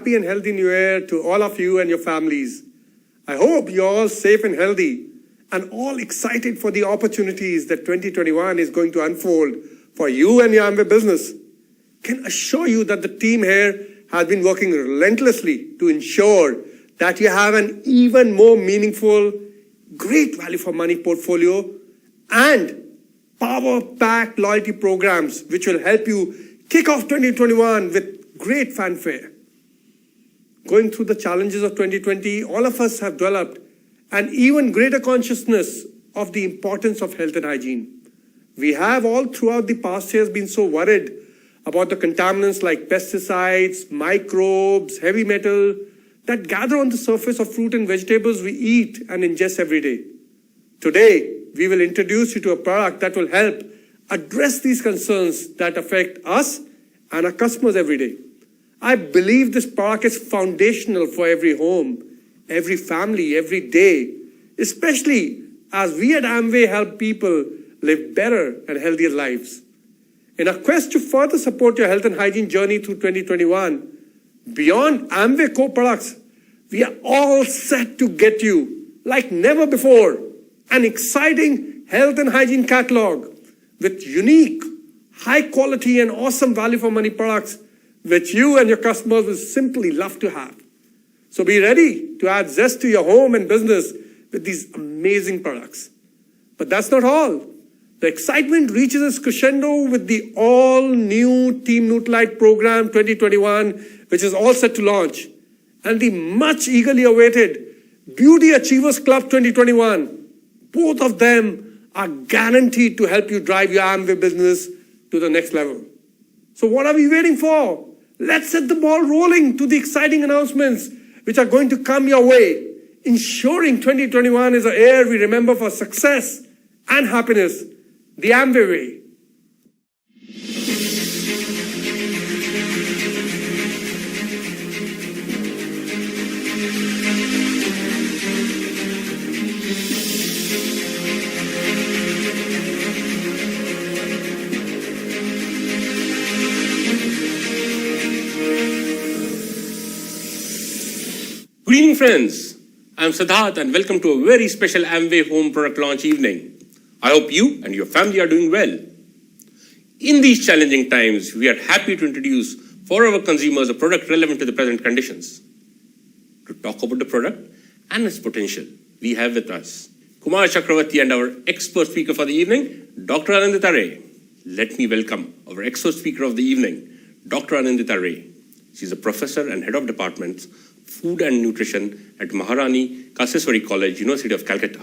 happy and healthy new year to all of you and your families. I hope you're all safe and healthy and all excited for the opportunities that 2021 is going to unfold for you and your Amway business. Can assure you that the team here has been working relentlessly to ensure that you have an even more meaningful, great value for money portfolio and power-packed loyalty programs which will help you kick off 2021 with great fanfare. Going through the challenges of 2020, all of us have developed an even greater consciousness of the importance of health and hygiene. We have all throughout the past years been so worried about the contaminants like pesticides, microbes, heavy metal that gather on the surface of fruit and vegetables we eat and ingest every day. Today, we will introduce you to a product that will help address these concerns that affect us and our customers every day. I believe this product is foundational for every home, every family, every day, especially as we at Amway help people live better and healthier lives. In our quest to further support your health and hygiene journey through 2021, beyond Amway core products, we are all set to get you, like never before, an exciting health and hygiene catalog with unique, high quality and awesome value for money products which you and your customers will simply love to have. So be ready to add zest to your home and business with these amazing products. But that's not all. The excitement reaches its crescendo with the all-new Team Nutrilite program 2021, which is all set to launch, and the much eagerly awaited Beauty Achievers Club 2021. Both of them are guaranteed to help you drive your Amway business to the next level. So what are we waiting for? Let's set the ball rolling to the exciting announcements which are going to come your way, ensuring 2021 is a year we remember for success and happiness, the Amway way. Good evening, friends. I'm Siddharth and welcome to a very special Amway home product launch evening. I hope you and your family are doing well. In these challenging times, we are happy to introduce for our consumers a product relevant to the present conditions. To talk about the product and its potential, we have with us Kumar Chakravarti and our expert speaker for the evening, Dr. Anindita Ray. Let me welcome our expert speaker of the evening, Dr. Anindita Ray. She's a professor and head of departments Food and Nutrition at Maharani Kaseswari College, University of Calcutta.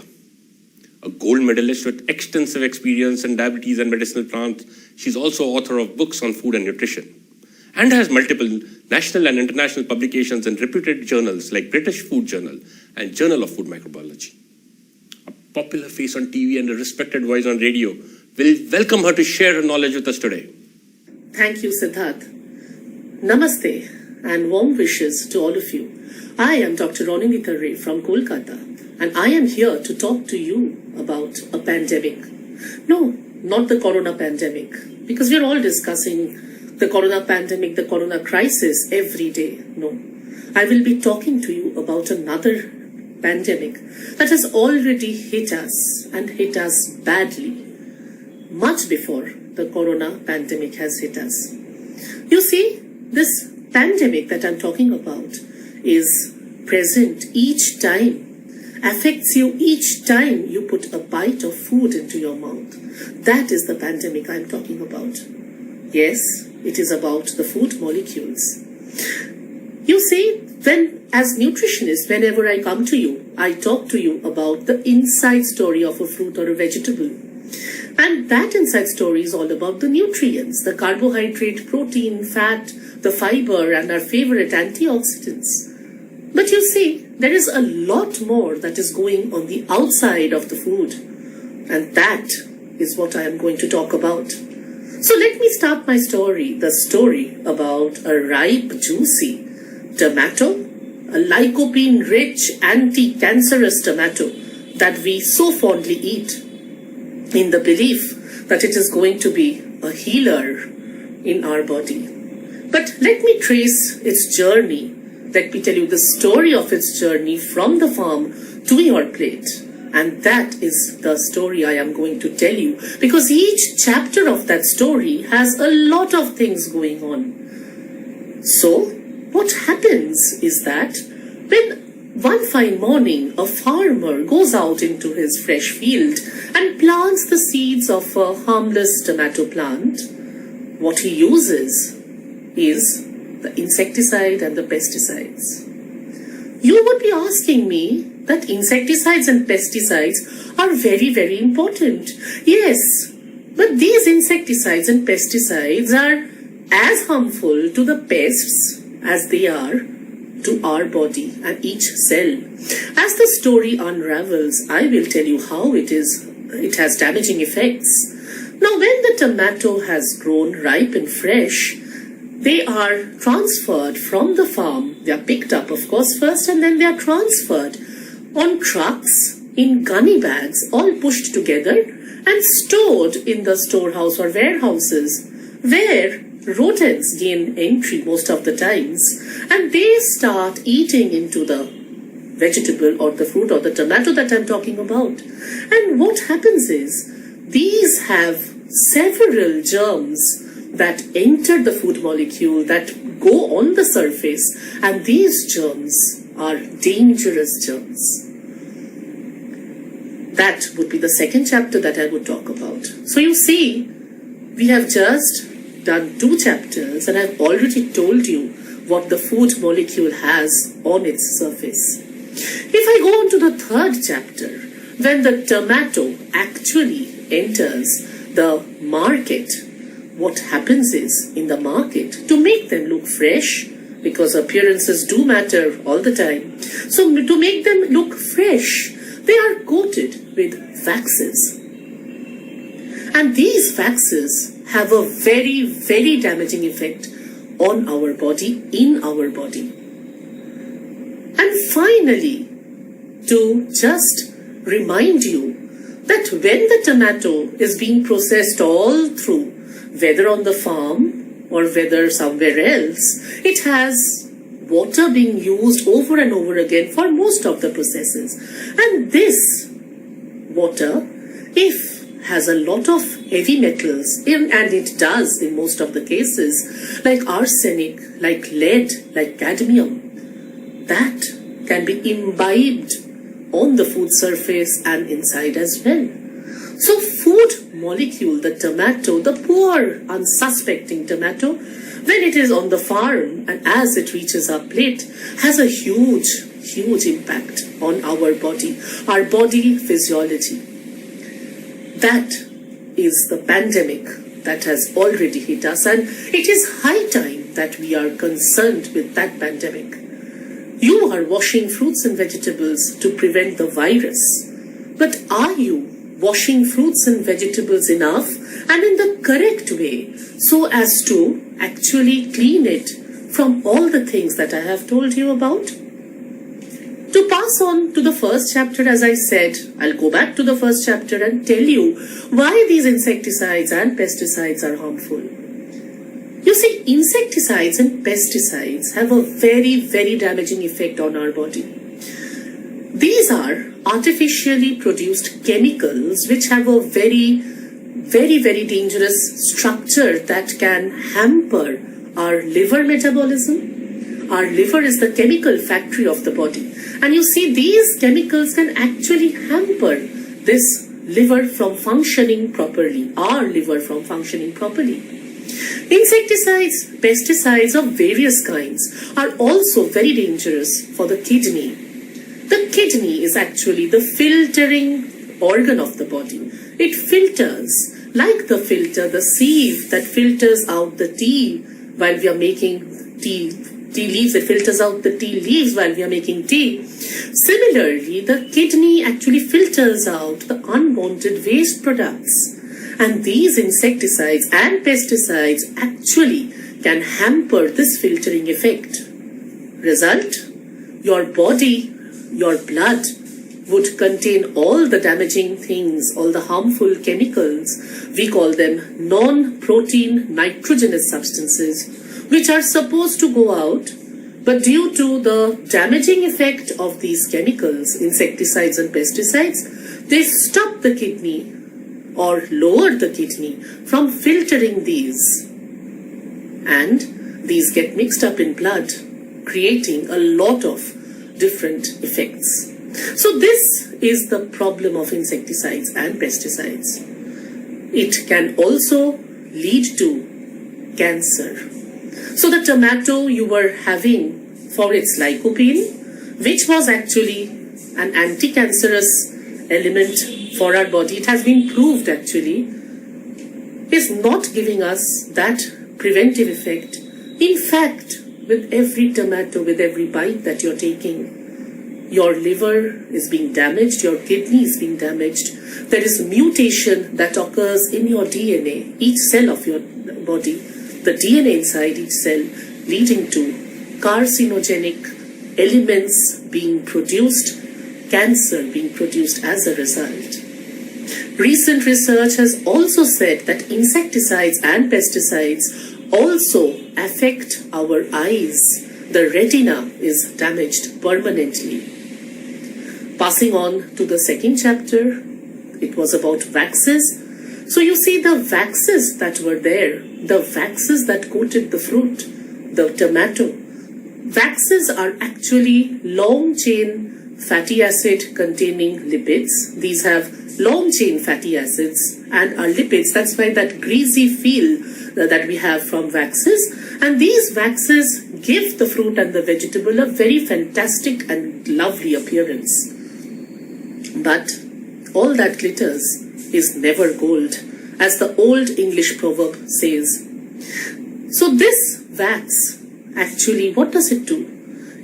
A gold medalist with extensive experience in diabetes and medicinal plants, she's also author of books on food and nutrition and has multiple national and international publications in reputed journals like British Food Journal and Journal of Food Microbiology. A popular face on TV and a respected voice on radio, we'll welcome her to share her knowledge with us today. Thank you, Siddharth. Namaste and warm wishes to all of you. I am Dr. Anindita Ray from Kolkata, and I am here to talk to you about a pandemic. No, not the corona pandemic, because we're all discussing the corona pandemic, the corona crisis every day. No, I will be talking to you about another pandemic that has already hit us and hit us badly, much before the corona pandemic has hit us. You see, this pandemic that I'm talking about is present each time, affects you each time you put a bite of food into your mouth. That is the pandemic I'm talking about. Yes, it is about the food molecules. You see, as nutritionists, whenever I come to you, I talk to you about the inside story of a fruit or a vegetable. And that inside story is all about the nutrients, the carbohydrate, protein, fat, the fiber, and our favorite antioxidants. But you see, there is a lot more that is going on the outside of the food. And that is what I am going to talk about. So let me start my story, the story about a ripe, juicy tomato, a lycopene-rich, anti-cancerous tomato that we so fondly eat in the belief that it is going to be a healer in our body. But let me trace its journey let me tell you the story of its journey from the farm to your plate. And that is the story I am going to tell you, because each chapter of that story has a lot of things going on. So, what happens is that when one fine morning a farmer goes out into his fresh field and plants the seeds of a harmless tomato plant, what he uses is the insecticide and the pesticides. You would be asking me that insecticides and pesticides are very, very important. Yes, but these insecticides and pesticides are as harmful to the pests as they are to our body and each cell. As the story unravels, I will tell you how it has damaging effects. Now, when the tomato has grown ripe and fresh, they are transferred from the farm. They are picked up, of course, first, and then they are transferred on trucks in gunny bags, all pushed together and stored in the storehouse or warehouses, where rodents gain entry most of the times, and they start eating into the vegetable or the fruit or the tomato that I'm talking about. And what happens is, these have several germs that enter the food molecule, that go on the surface, and these germs are dangerous germs. That would be the second chapter that I would talk about. So you see, we have just done 2 chapters, and I've already told you what the food molecule has on its surface. If I go on to the 3rd chapter, when the tomato actually enters the market, what happens is, in the market, to make them look fresh, because appearances do matter all the time, so to make them look fresh, they are coated with waxes. And these waxes have a very, very damaging effect on our body, in our body. And finally, to just remind you that when the tomato is being processed all through, whether on the farm or whether somewhere else, it has water being used over and over again for most of the processes. And this water, if has a lot of heavy metals, and it does in most of the cases, like arsenic, like lead, like cadmium, that can be imbibed on the food surface and inside as well. So food molecule, the tomato, the poor unsuspecting tomato, when it is on the farm and as it reaches our plate, has a huge, huge impact on our body physiology. That is the pandemic that has already hit us, and it is high time that we are concerned with that pandemic. You are washing fruits and vegetables to prevent the virus, but are you washing fruits and vegetables enough and in the correct way so as to actually clean it from all the things that I have told you about? To pass on to the first chapter, as I said, I'll go back to the first chapter and tell you why these insecticides and pesticides are harmful. You see, insecticides and pesticides have a very, very damaging effect on our body. These are artificially produced chemicals which have a very, very, very dangerous structure that can hamper our liver metabolism. Our liver is the chemical factory of the body. And you see, these chemicals can actually hamper this liver from functioning properly, our liver from functioning properly. Insecticides, pesticides of various kinds are also very dangerous for the kidney. The kidney is actually the filtering organ of the body. It filters, like the filter, the sieve that filters out the tea while we are making tea leaves, it filters out the tea leaves while we are making tea. Similarly, the kidney actually filters out the unwanted waste products. And these insecticides and pesticides actually can hamper this filtering effect. Result, your body, your blood would contain all the damaging things, all the harmful chemicals. We call them non-protein nitrogenous substances, which are supposed to go out, But due to the damaging effect of these chemicals, insecticides and pesticides, they stop the kidney or lower the kidney from filtering these. And these get mixed up in blood, creating a lot of different effects. So this is the problem of insecticides and pesticides. It can also lead to cancer. So the tomato you were having for its lycopene, which was actually an anti-cancerous element for our body, it has been proved actually, is not giving us that preventive effect. In fact, with every tomato, with every bite that you're taking, your liver is being damaged, your kidney is being damaged. There is mutation that occurs in your DNA, each cell of your body, the DNA inside each cell, leading to carcinogenic elements being produced, cancer being produced as a result. Recent research has also said that insecticides and pesticides also affect our eyes. The retina is damaged permanently. Passing on to the second chapter, it was about waxes. So you see the waxes that were there, the waxes that coated the fruit, the tomato. Waxes are actually long chain fatty acid containing lipids. These have long chain fatty acids and are lipids. That's why that greasy feel that we have from waxes. And these waxes give the fruit and the vegetable a very fantastic and lovely appearance. But all that glitters is never gold, as the old English proverb says. So this wax, actually, what does it do?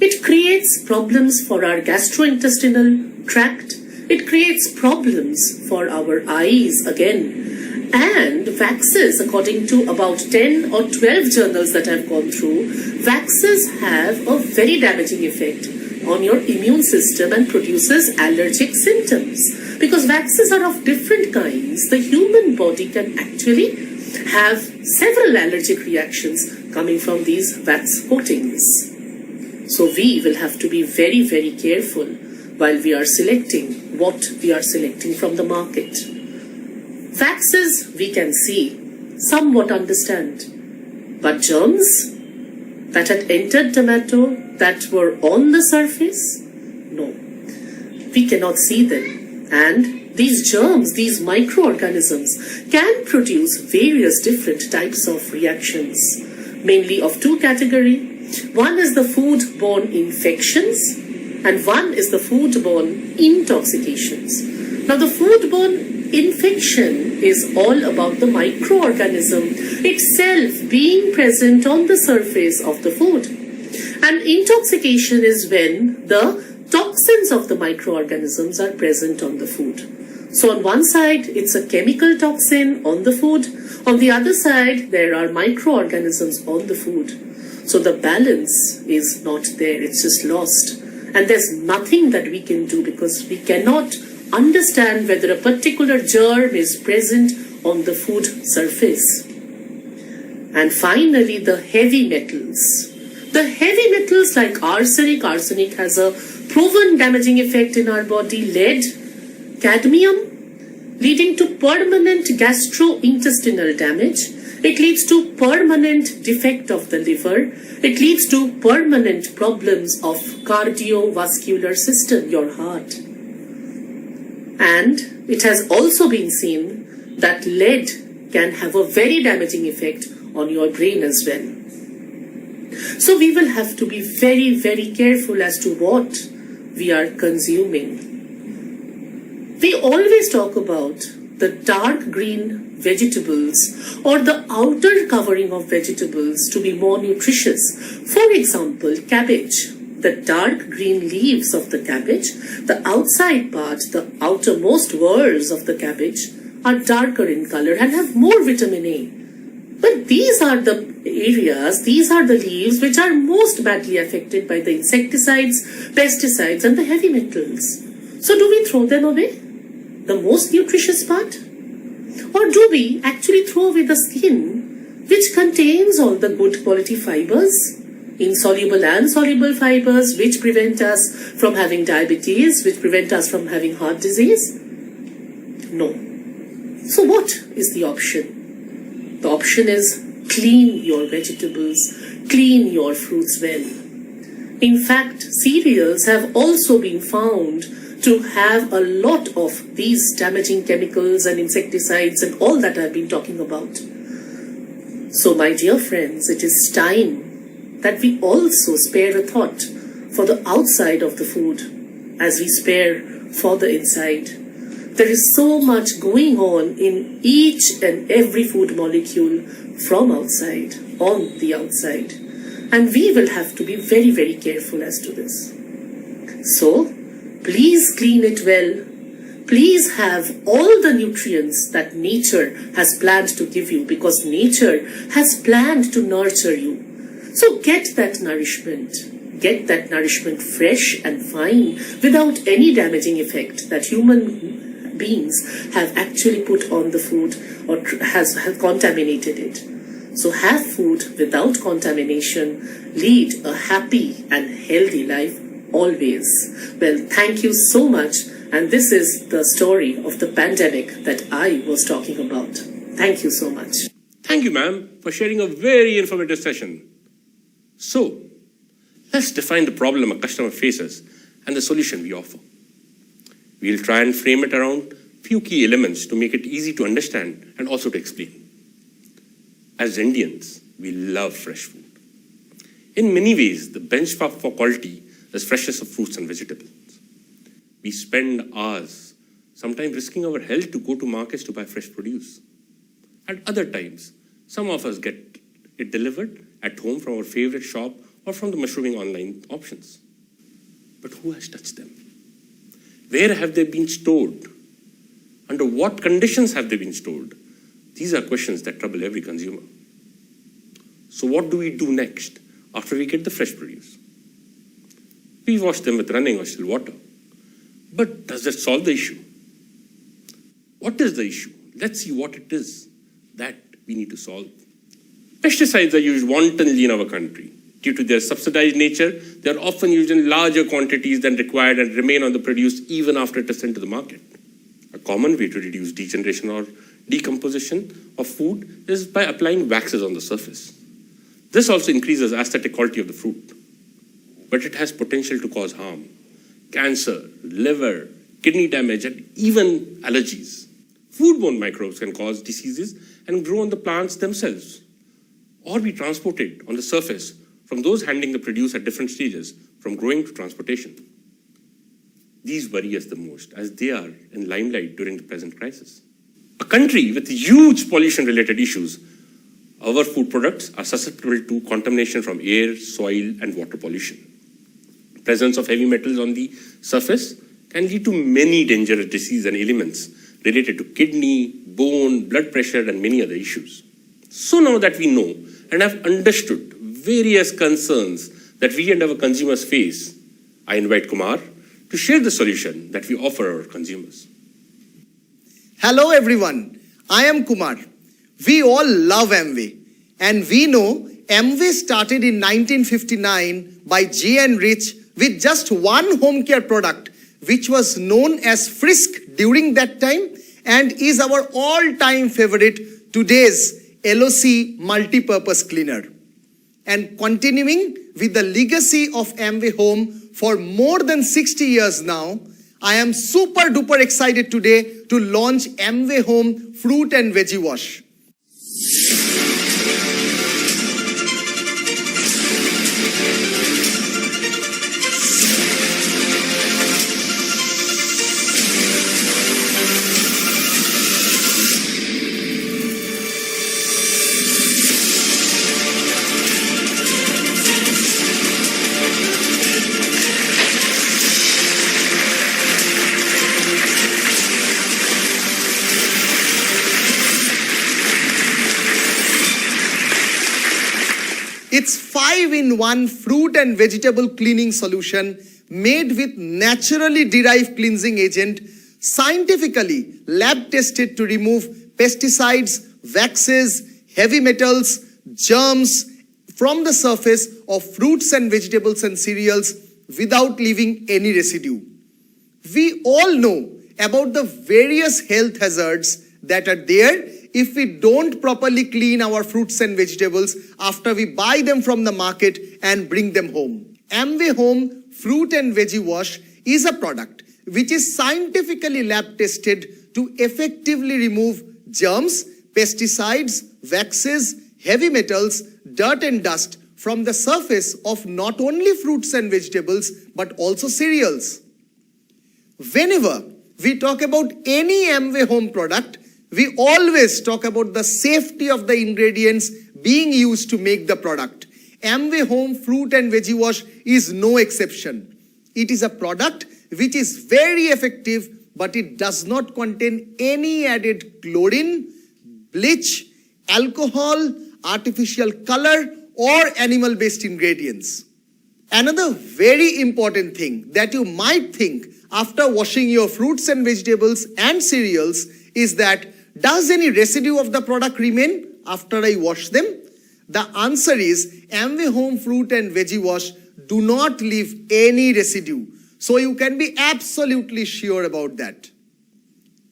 It creates problems for our gastrointestinal tract. It creates problems for our eyes again. And waxes, according to about 10 or 12 journals that I've gone through, waxes have a very damaging effect on your immune system and produces allergic symptoms. Because waxes are of different kinds, the human body can actually have several allergic reactions coming from these wax coatings. So we will have to be very, very careful while we are selecting what we are selecting from the market. Waxes we can see, somewhat understand, but germs that had entered tomato that were on the surface, no, we cannot see them. And these germs, these microorganisms can produce various different types of reactions, mainly of two categories. One is the food-borne infections and one is the food-borne intoxications. Now the food-borne infection is all about the microorganism itself being present on the surface of the food. And intoxication is when the toxins of the microorganisms are present on the food. So on one side, it's a chemical toxin on the food. On the other side, there are microorganisms on the food. So the balance is not there. It's just lost. And there's nothing that we can do because we cannot understand whether a particular germ is present on the food surface. And finally, the heavy metals. The heavy metals like arsenic has a proven damaging effect in our body. Lead, cadmium, leading to permanent gastrointestinal damage. It leads to permanent defect of the liver. It leads to permanent problems of cardiovascular system, your heart. And it has also been seen that lead can have a very damaging effect on your brain as well. So we will have to be very, very careful as to what we are consuming. We always talk about the dark green vegetables or the outer covering of vegetables to be more nutritious. For example, cabbage. The dark green leaves of the cabbage, the outside part, the outermost whorls of the cabbage are darker in color and have more vitamin A. But these are the areas, these are the leaves which are most badly affected by the insecticides, pesticides and the heavy metals. So do we throw them away? The most nutritious part? Or do we actually throw away the skin which contains all the good quality fibers? insoluble and soluble fibers which prevent us from having diabetes, which prevent us from having heart disease? No. So what is the option? The option is clean your vegetables, clean your fruits well. In fact, cereals have also been found to have a lot of these damaging chemicals and insecticides and all that I've been talking about. So, my dear friends, it is time that we also spare a thought for the outside of the food as we spare for the inside. There is so much going on in each and every food molecule from outside, on the outside. And we will have to be very, very careful as to this. So, please clean it well. Please have all the nutrients that nature has planned to give you, because nature has planned to nurture you. So get that nourishment. Get that nourishment fresh and fine without any damaging effect that human beings have actually put on the food or have contaminated it. So have food without contamination. Lead a happy and healthy life always. Well, thank you so much. And this is the story of the pandemic that I was talking about. Thank you so much. Thank you, ma'am, for sharing a very informative session. So, let's define the problem a customer faces and the solution we offer. We'll try and frame it around a few key elements to make it easy to understand and also to explain. As Indians, we love fresh food. In many ways, the benchmark for quality is freshness of fruits and vegetables. We spend hours, sometimes risking our health to go to markets to buy fresh produce. At other times, some of us get it delivered at home from our favorite shop or from the mushrooming online options. But who has touched them? Where have they been stored? Under what conditions have they been stored? These are questions that trouble every consumer. So what do we do next after we get the fresh produce? We wash them with running or still water. But does that solve the issue? What is the issue? Let's see what it is that we need to solve. Pesticides are used wantonly in our country. Due to their subsidized nature, they are often used in larger quantities than required and remain on the produce even after it is sent to the market. A common way to reduce degeneration or decomposition of food is by applying waxes on the surface. This also increases aesthetic quality of the fruit, but it has potential to cause harm. Cancer, liver, kidney damage, and even allergies. Foodborne microbes can cause diseases and grow on the plants themselves, or be transported on the surface from those handling the produce at different stages, from growing to transportation. These worry us the most, as they are in limelight during the present crisis. A country with huge pollution-related issues, our food products are susceptible to contamination from air, soil, and water pollution. Presence of heavy metals on the surface can lead to many dangerous diseases and ailments related to kidney, bone, blood pressure, and many other issues. So now that we know and have understood various concerns that we and our consumers face, I invite Kumar to share the solution that we offer our consumers. Hello everyone, I am Kumar. We all love Amway, and we know Amway started in 1959 by J.N. Rich with just one home care product, which was known as Frisk during that time and is our all-time favorite, today's LOC multi-purpose cleaner. And continuing with the legacy of Amway Home for more than 60 years now, I am super duper excited today to launch Amway Home Fruit and Veggie Wash. It's 5-in-1 fruit and vegetable cleaning solution made with naturally derived cleansing agent, scientifically lab tested to remove pesticides, waxes, heavy metals, germs, from the surface of fruits and vegetables and cereals without leaving any residue. We all know about the various health hazards that are there if we don't properly clean our fruits and vegetables after we buy them from the market and bring them home. Amway Home Fruit and Veggie Wash is a product which is scientifically lab tested to effectively remove germs, pesticides, waxes, heavy metals, dirt and dust from the surface of not only fruits and vegetables but also cereals. Whenever we talk about any Amway Home product, we always talk about the safety of the ingredients being used to make the product. Amway Home Fruit and Veggie Wash is no exception. It is a product which is very effective, but it does not contain any added chlorine, bleach, alcohol, artificial color, or animal-based ingredients. Another very important thing that you might think after washing your fruits and vegetables and cereals is that, does any residue of the product remain after I wash them? The answer is Amway Home Fruit and Veggie Wash do not leave any residue. So you can be absolutely sure about that.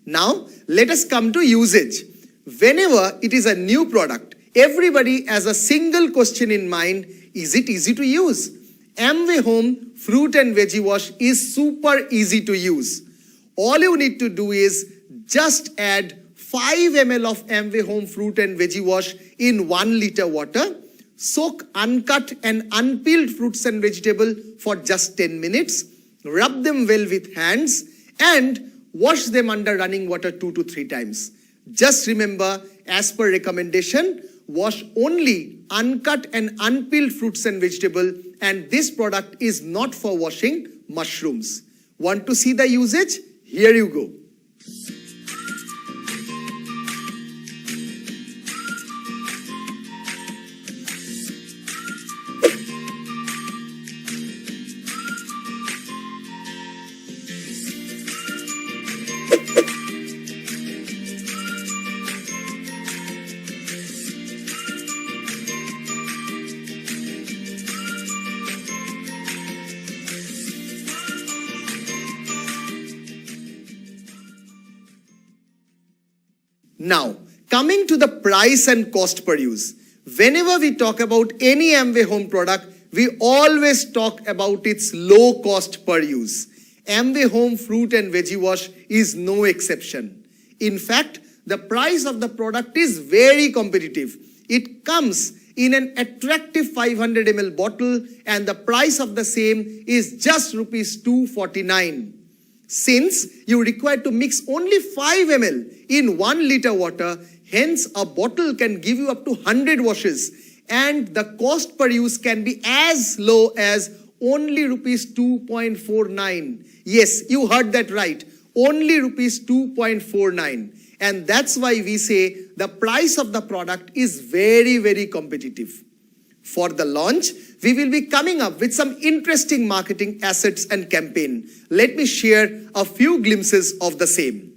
Now, let us come to usage. Whenever it is a new product, everybody has a single question in mind: is it easy to use? Amway Home Fruit and Veggie Wash is super easy to use. All you need to do is just add 5 ml of Amway Home Fruit and Veggie Wash in 1 liter water, soak uncut and unpeeled fruits and vegetable for just 10 minutes, rub them well with hands, and wash them under running water 2 to 3 times. Just remember, as per recommendation, wash only uncut and unpeeled fruits and vegetable, and this product is not for washing mushrooms. Want to see the usage? Here you go. Now, coming to the price and cost per use. Whenever we talk about any Amway Home product, we always talk about its low cost per use. Amway Home Fruit and Veggie Wash is no exception. In fact, the price of the product is very competitive. It comes in an attractive 500 ml bottle, and the price of the same is just rupees 249. Since you require to mix only 5 ml in 1 liter water, hence a bottle can give you up to 100 washes, and the cost per use can be as low as only rupees 2.49. Yes, you heard that right. Only rupees 2.49. And that's why we say the price of the product is very, very competitive. For the launch, we will be coming up with some interesting marketing assets and campaign. Let me share a few glimpses of the same.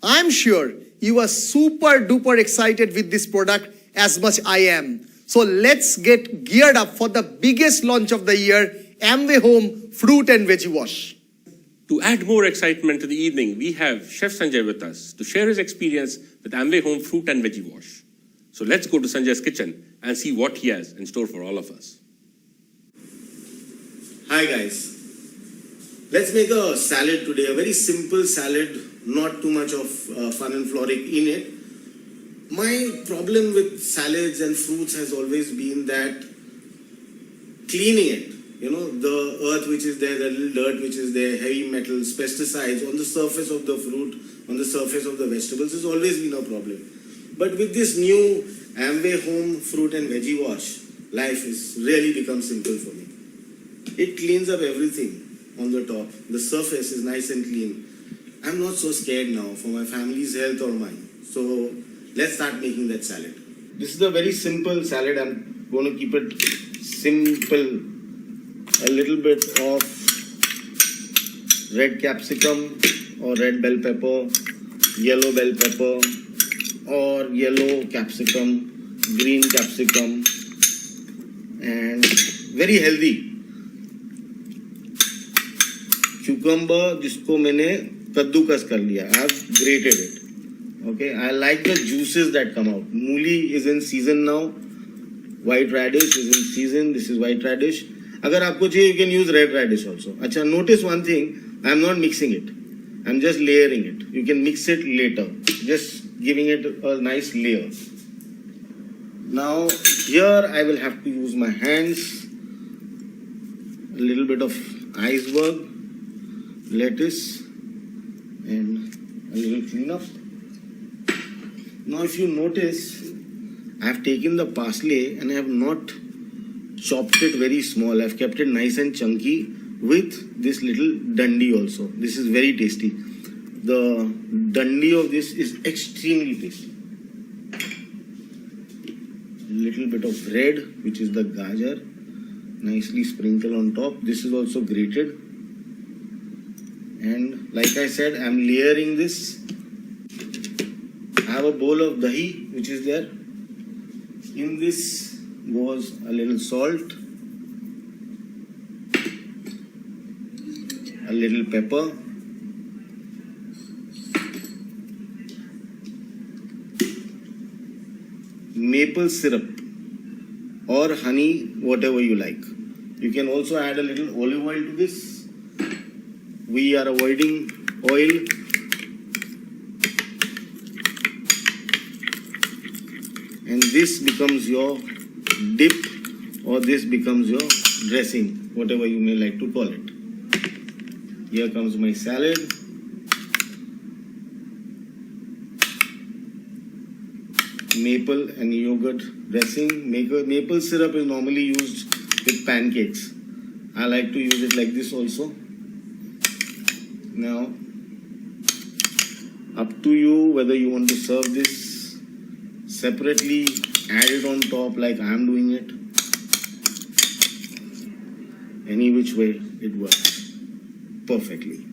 I'm sure you are super duper excited with this product as much I am. So let's get geared up for the biggest launch of the year, Amway Home Fruit and Veggie Wash. To add more excitement to the evening, we have Chef Sanjay with us to share his experience with Amway Home Fruit and Veggie Wash. So let's go to Sanjay's kitchen and see what he has in store for all of us. Hi guys, let's make a salad today, a very simple salad, not too much of fun and floric in it. My problem with salads and fruits has always been that cleaning it, the earth which is there, the little dirt which is there, heavy metals, pesticides on the surface of the fruit, on the surface of the vegetables has always been a problem. But with this new Amway Home Fruit and Veggie Wash, life has really become simple for me. It cleans up everything on the top. The surface is nice and clean. I'm not so scared now for my family's health or mine. So let's start making that salad. This is a very simple salad. I'm going to keep it simple. A little bit of red capsicum or red bell pepper, yellow bell pepper or yellow capsicum, green capsicum, and very healthy cucumber जिसको मैंने कद्दूकस कर लिया. I have grated it. Okay, I like the juices that come out. Mooli is in season now. White radish is in season. This is white radish. अगर आपको चाहिए, you can use red radish also. अच्छा, notice one thing. I am not mixing it. I am just layering it. You can mix it later. Just giving it a nice layer. Now here I will have to use my hands. A little bit of iceberg, lettuce, and a little cleanup. Now if you notice, I have taken the parsley and I have not chopped it very small. I have kept it nice and chunky with this little dandi also. This is very tasty. The dandi of this is extremely tasty. Little bit of red, which is the gajar, nicely sprinkled on top. This is also grated. And like I said, I am layering this. I have a bowl of dahi, which is there. In this goes a little salt, a little pepper, maple syrup or honey, whatever you like. You can also add a little olive oil to this. We are avoiding oil. And this becomes your dip or this becomes your dressing, whatever you may like to call it. Here comes my salad. Maple and yogurt dressing. Maple syrup is normally used with pancakes. I like to use it like this also. Now, up to you whether you want to serve this separately, add it on top like I am doing it. Any which way it works perfectly.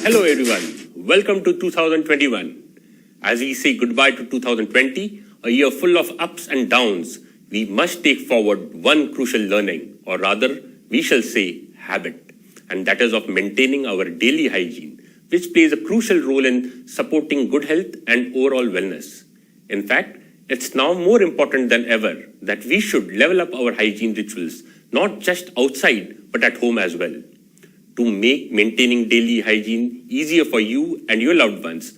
Hello everyone, welcome to 2021. As we say goodbye to 2020, a year full of ups and downs, we must take forward one crucial learning, or rather, we shall say habit, and that is of maintaining our daily hygiene, which plays a crucial role in supporting good health and overall wellness. In fact, it's now more important than ever that we should level up our hygiene rituals, not just outside, but at home as well. To make maintaining daily hygiene easier for you and your loved ones,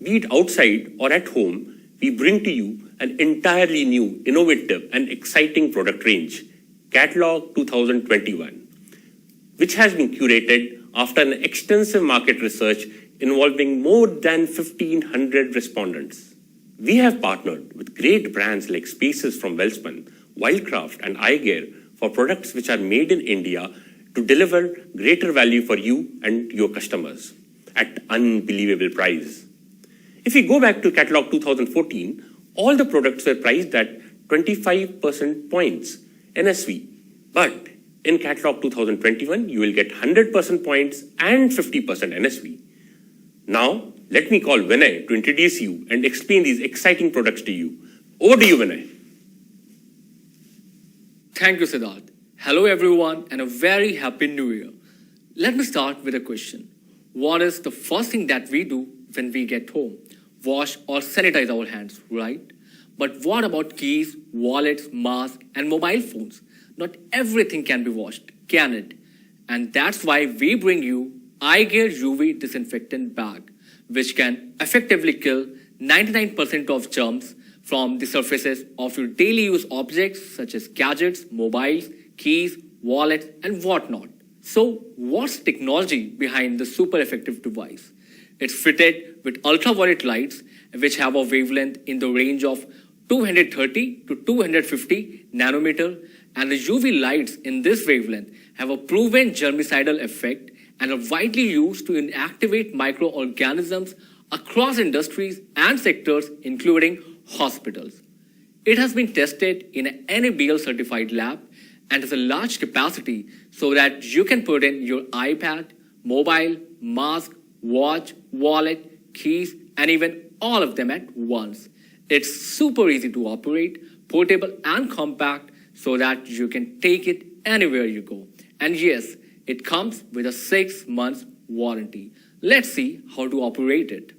be it outside or at home, we bring to you an entirely new, innovative and exciting product range, Catalogue 2021, which has been curated after an extensive market research involving more than 1,500 respondents. We have partnered with great brands like Spaces from Welspun, Wildcraft and iGear for products which are made in India to deliver greater value for you and your customers at unbelievable price. If we go back to Catalogue 2014, all the products were priced at 25% points NSV. But in Catalogue 2021, you will get 100% points and 50% NSV. Now, let me call Vinay to introduce you and explain these exciting products to you. Over to you, Vinay. Thank you, Siddharth. Hello, everyone, and a very happy new year. Let me start with a question. What is the first thing that we do when we get home? Wash or sanitize our hands, right? But what about keys, wallets, masks, and mobile phones? Not everything can be washed, can it? And that's why we bring you iGear UV disinfectant bag, which can effectively kill 99% of germs from the surfaces of your daily use objects such as gadgets, mobiles, keys, wallets, and whatnot. So, what's the technology behind the super effective device? It's fitted with ultraviolet lights, which have a wavelength in the range of 230 to 250 nanometer, and the UV lights in this wavelength have a proven germicidal effect and are widely used to inactivate microorganisms across industries and sectors, including hospitals. It has been tested in an NABL certified lab and has a large capacity so that you can put in your iPad, mobile, mask, watch, wallet, keys, and even all of them at once. It's super easy to operate, portable and compact so that you can take it anywhere you go. And yes, it comes with a 6 months warranty. Let's see how to operate it.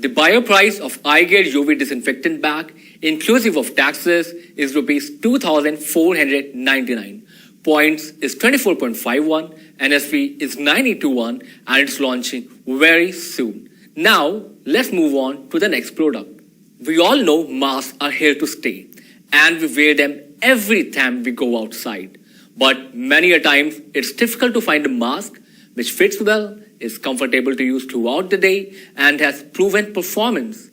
The buyer price of iGear UV disinfectant bag, inclusive of taxes, is rupees 2,499. Points is 24.51, NSV is 981, and it's launching very soon. Now, let's move on to the next product. We all know masks are here to stay, and we wear them every time we go outside. But many a times, it's difficult to find a mask which fits well, is comfortable to use throughout the day, and has proven performance.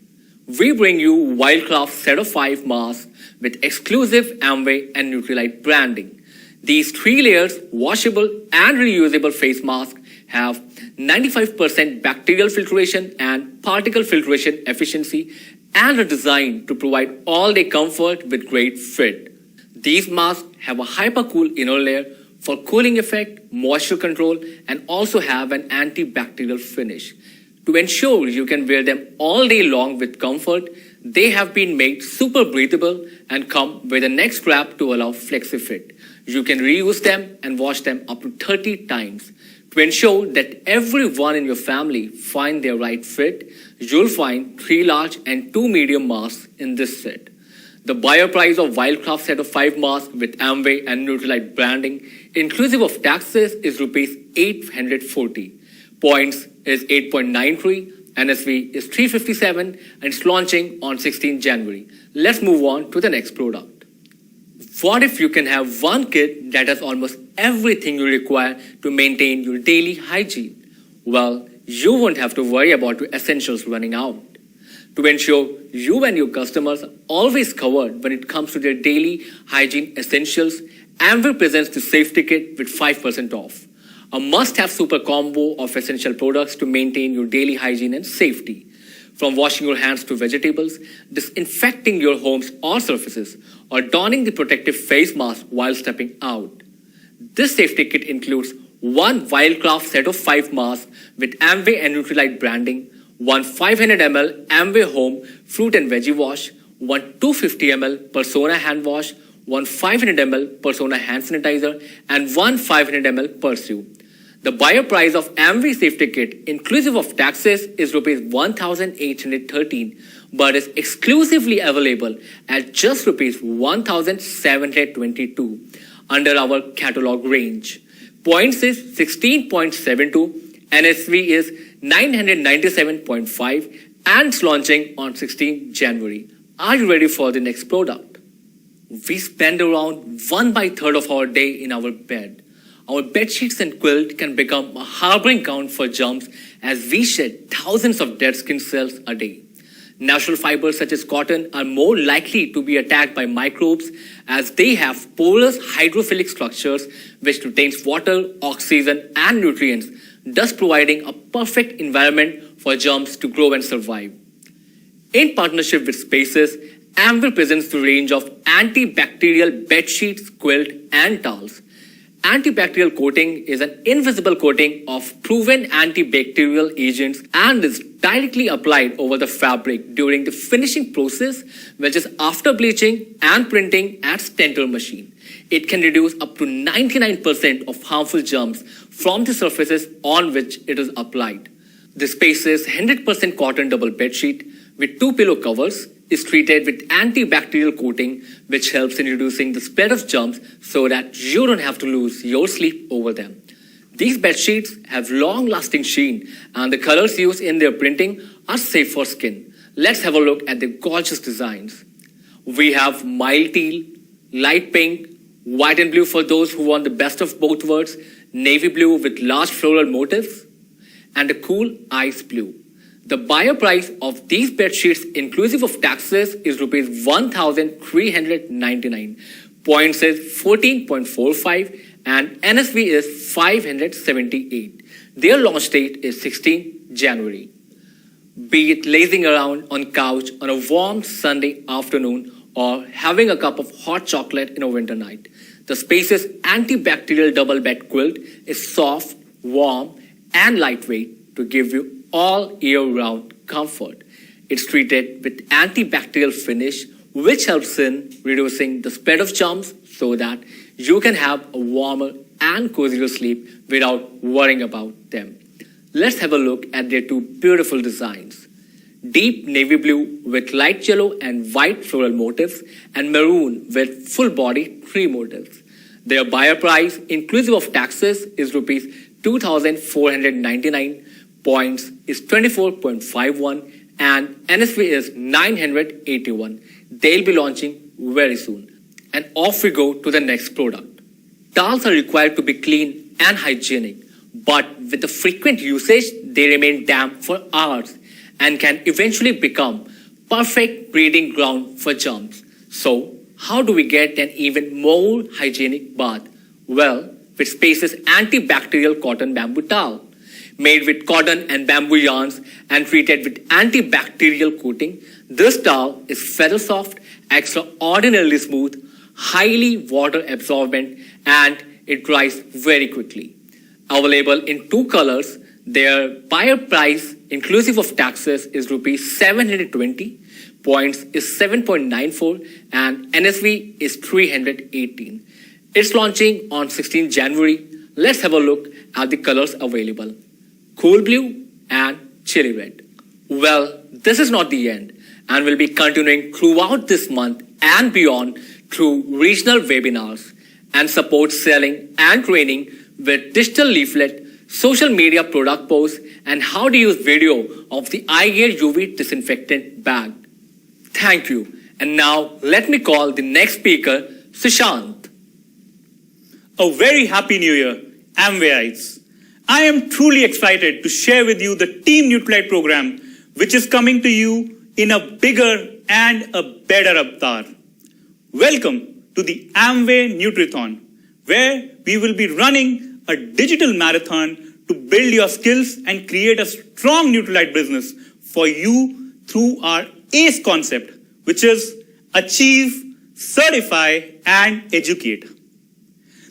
We bring you Wildcraft set of 5 masks with exclusive Amway and Nutrilite branding. These 3 layers, washable and reusable face mask have 95% bacterial filtration and particle filtration efficiency and are designed to provide all-day comfort with great fit. These masks have a hyper-cool inner layer for cooling effect, moisture control, and also have an antibacterial finish. To ensure you can wear them all day long with comfort, they have been made super breathable and come with a neck strap to allow flexi fit. You can reuse them and wash them up to 30 times. To ensure that everyone in your family find their right fit, you'll find 3 large and 2 medium masks in this set. The buyer price of Wildcraft set of 5 masks with Amway and Nutrilite branding, inclusive of taxes, is rupees 840. Points is 8.93, NSV is 357, and it's launching on 16 January. Let's move on to the next product. What if you can have one kit that has almost everything you require to maintain your daily hygiene? Well, you won't have to worry about your essentials running out. To ensure you and your customers are always covered when it comes to their daily hygiene essentials, Amway presents the safety kit with 5% off. a must-have super combo of essential products to maintain your daily hygiene and safety. From washing your hands to vegetables, disinfecting your homes or surfaces, or donning the protective face mask while stepping out. This safety kit includes one Wildcraft set of 5 masks with Amway and Nutrilite branding, one 500 ml Amway Home Fruit and Veggie Wash, one 250 ml Persona Hand Wash, one 500 ml Persona Hand Sanitizer, and one 500 ml Pursue. The buyer price of Amway Safety Kit, inclusive of taxes, is Rs 1,813, but is exclusively available at just Rs 1,722 under our catalog range. Points is 16.72, NSV is 997.5, and it's launching on 16 January. Are you ready for the next product? We spend around 1/3 of our day in our bed. Our bed sheets and quilt can become a harboring ground for germs as we shed thousands of dead skin cells a day. Natural fibers such as cotton are more likely to be attacked by microbes as they have porous hydrophilic structures which retains water, oxygen and nutrients, thus providing a perfect environment for germs to grow and survive. In partnership with Spaces, Amway presents the range of antibacterial bed sheets, quilt and towels. Antibacterial coating is an invisible coating of proven antibacterial agents and is directly applied over the fabric during the finishing process, which is after bleaching and printing at Stentor machine. It can reduce up to 99% of harmful germs from the surfaces on which it is applied. The Spaces 100% cotton double bed sheet with 2 pillow covers is treated with antibacterial coating, which helps in reducing the spread of germs so that you don't have to lose your sleep over them. These bed sheets have long-lasting sheen, and the colors used in their printing are safe for skin. Let's have a look at the gorgeous designs. We have mild teal, light pink, white and blue for those who want the best of both worlds, navy blue with large floral motifs, and a cool ice blue. The buyer price of these bed sheets, inclusive of taxes, is Rs 1,399. Points is 14.45 and NSV is 578. Their launch date is 16 January. Be it lazing around on couch on a warm Sunday afternoon or having a cup of hot chocolate in a winter night, the Spaces antibacterial double bed quilt is soft, warm, and lightweight to give you all year-round comfort. It's treated with antibacterial finish, which helps in reducing the spread of germs so that you can have a warmer and cozier sleep without worrying about them. Let's have a look at their 2 beautiful designs. Deep navy blue with light yellow and white floral motifs, and maroon with full body tree motifs. Their buyer price, inclusive of taxes, is Rs 2,499. Points is 24.51 and NSV is 981. They'll be launching very soon. And off we go to the next product. Towels are required to be clean and hygienic, but with the frequent usage, they remain damp for hours and can eventually become perfect breeding ground for germs. So, how do we get an even more hygienic bath? Well, with Spaces antibacterial cotton bamboo towel. Made with cotton and bamboo yarns and treated with antibacterial coating, this towel is feather soft, extraordinarily smooth, highly water absorbent, and it dries very quickly. Available in 2 colors, their buyer price, inclusive of taxes, is Rs 720. Points is 7.94 and NSV is 318. It's launching on 16 January. Let's have a look at the colors available. Cool blue and chili red. Well, this is not the end and will be continuing throughout this month and beyond through regional webinars and support selling and training with digital leaflet, social media product posts, and how to use video of the eye gear UV disinfectant bag. Thank you. And now let me call the next speaker, Sushant. A very happy new year, Amwayites. I am truly excited to share with you the Team Nutrilite program, which is coming to you in a bigger and a better avatar. Welcome to the Amway Nutrithon, where we will be running a digital marathon to build your skills and create a strong Nutrilite business for you through our ACE concept, which is Achieve, Certify, and Educate.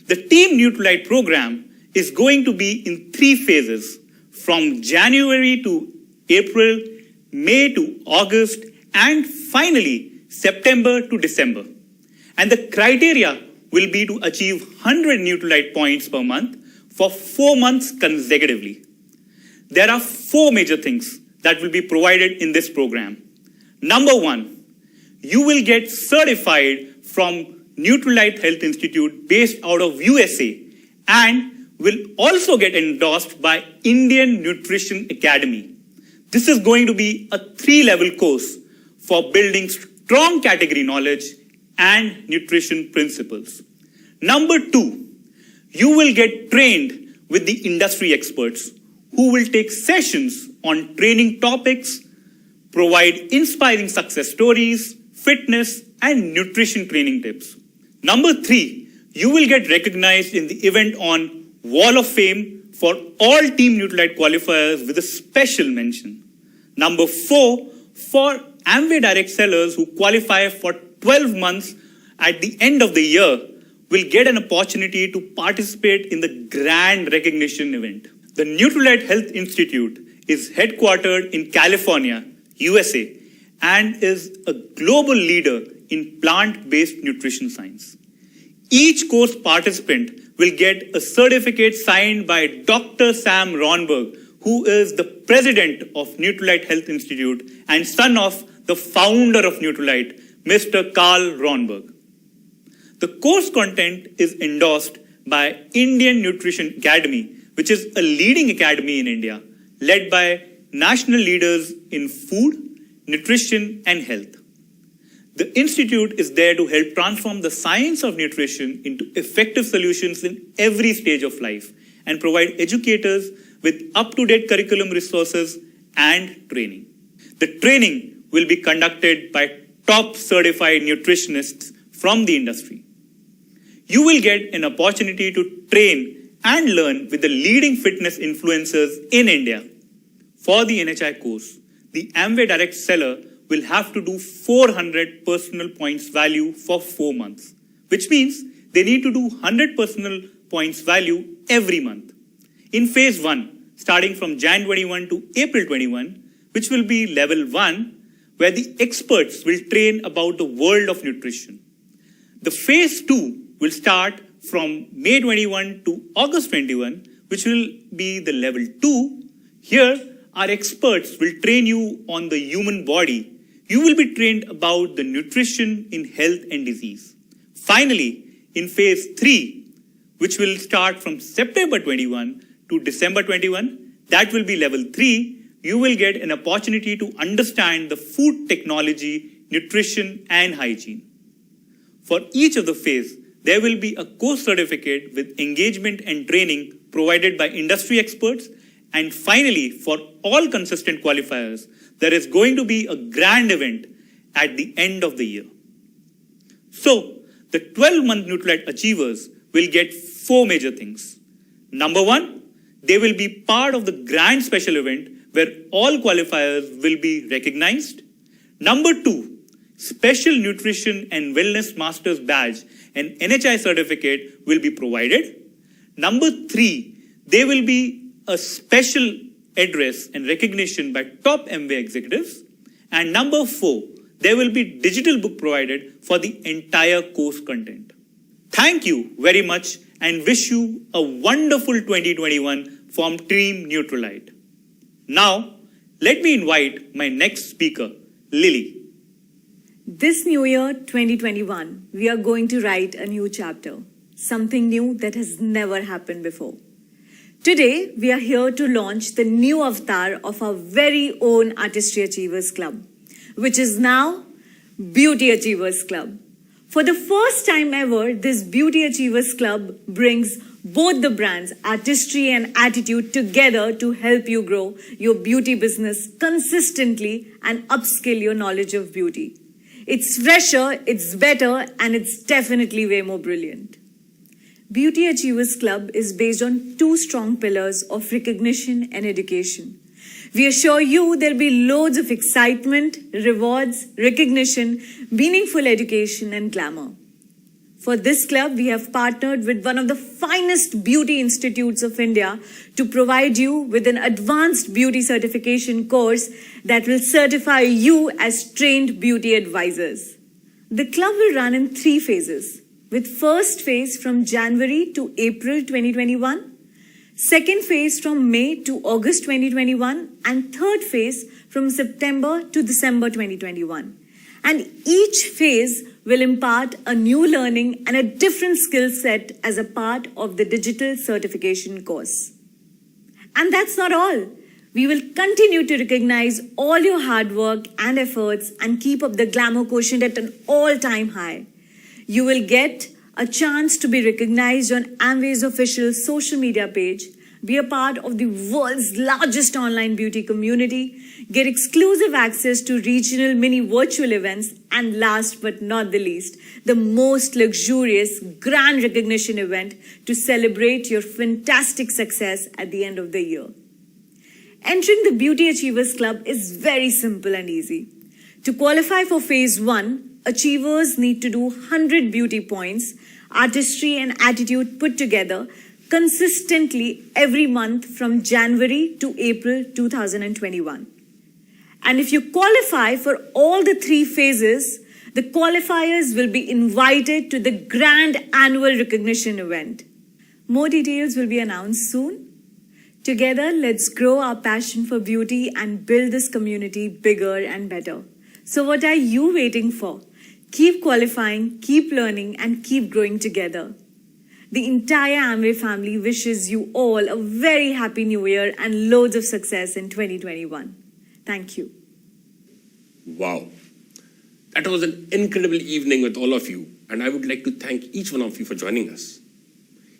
The Team Nutrilite program is going to be in 3 phases, from January to April, May to August, and finally September to December. And the criteria will be to achieve 100 Nutrilite points per month for 4 months consecutively. There are 4 major things that will be provided in this program. Number 1, you will get certified from Nutrilite Health Institute based out of USA and will also get endorsed by Indian Nutrition Academy. This is going to be a 3-level course for building strong category knowledge and nutrition principles. Number 2, you will get trained with the industry experts who will take sessions on training topics, provide inspiring success stories, fitness, and nutrition training tips. Number 3, you will get recognized in the event on Wall of Fame for all Team Nutrilite qualifiers with a special mention. Number 4, for Amway direct sellers who qualify for 12 months at the end of the year, will get an opportunity to participate in the grand recognition event. The Nutrilite Health Institute is headquartered in California, USA, and is a global leader in plant-based nutrition science. Each course participant will get a certificate signed by Dr. Sam Ronberg, who is the president of Nutrilite Health Institute and son of the founder of Nutrilite, Mr. Carl Ronberg. The course content is endorsed by Indian Nutrition Academy, which is a leading academy in India, led by national leaders in food, nutrition, and health. The institute is there to help transform the science of nutrition into effective solutions in every stage of life and provide educators with up-to-date curriculum resources and training. The training will be conducted by top certified nutritionists from the industry. You will get an opportunity to train and learn with the leading fitness influencers in India. For the NHI course, the Amway direct seller will have to do 400 personal points value for 4 months, which means they need to do 100 personal points value every month. In phase 1, starting from Jan 21 to April 21, which will be level 1, where the experts will train about the world of nutrition. The phase 2 will start from May 21 to August 21, which will be the level 2. Here, our experts will train you on the human body. You will be trained about the nutrition in health and disease. Finally, in phase 3, which will start from September 21 to December 21, that will be level 3, you will get an opportunity to understand the food technology, nutrition, and hygiene. For each of the phase, there will be a course certificate with engagement and training provided by industry experts. And finally, for all consistent qualifiers, there is going to be a grand event at the end of the year. So, the 12-month Nutrilite achievers will get 4 major things. Number 1, they will be part of the grand special event where all qualifiers will be recognized. Number 2, Special Nutrition and Wellness Masters badge and NHI certificate will be provided. Number 3, there will be a special address and recognition by top Amway executives. And number 4, there will be digital book provided for the entire course content. Thank you very much and wish you a wonderful 2021 from Team Nutrilite. Now, let me invite my next speaker, Lily. This new year, 2021, we are going to write a new chapter, something new that has never happened before. Today, we are here to launch the new avatar of our very own Artistry Achievers Club, which is now Beauty Achievers Club. For the first time ever, this Beauty Achievers Club brings both the brands, Artistry and Attitude, together to help you grow your beauty business consistently and upskill your knowledge of beauty. It's fresher, it's better, and it's definitely way more brilliant. Beauty Achievers Club is based on two strong pillars of recognition and education. We assure you there'll be loads of excitement, rewards, recognition, meaningful education, and glamour. For this club, we have partnered with one of the finest beauty institutes of India to provide you with an advanced beauty certification course that will certify you as trained beauty advisors. The club will run in 3 phases, with first phase from January to April 2021, second phase from May to August 2021, and third phase from September to December 2021. And each phase will impart a new learning and a different skill set as a part of the digital certification course. And that's not all. We will continue to recognize all your hard work and efforts and keep up the glamour quotient at an all-time high. You will get a chance to be recognized on Amway's official social media page, be a part of the world's largest online beauty community, get exclusive access to regional mini virtual events, and last but not the least, the most luxurious grand recognition event to celebrate your fantastic success at the end of the year. Entering the Beauty Achievers Club is very simple and easy. To qualify for Phase 1, achievers need to do 100 beauty points, artistry and attitude put together, consistently every month from January to April 2021. And if you qualify for all the 3 phases, the qualifiers will be invited to the grand annual recognition event. More details will be announced soon. Together, let's grow our passion for beauty and build this community bigger and better. So what are you waiting for? Keep qualifying, keep learning, and keep growing together. The entire Amway family wishes you all a very happy new year and loads of success in 2021. Thank you. Wow. That was an incredible evening with all of you, and I would like to thank each one of you for joining us.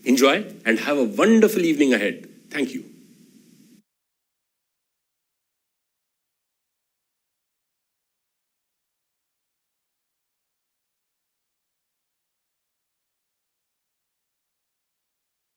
Enjoy and have a wonderful evening ahead. Thank you.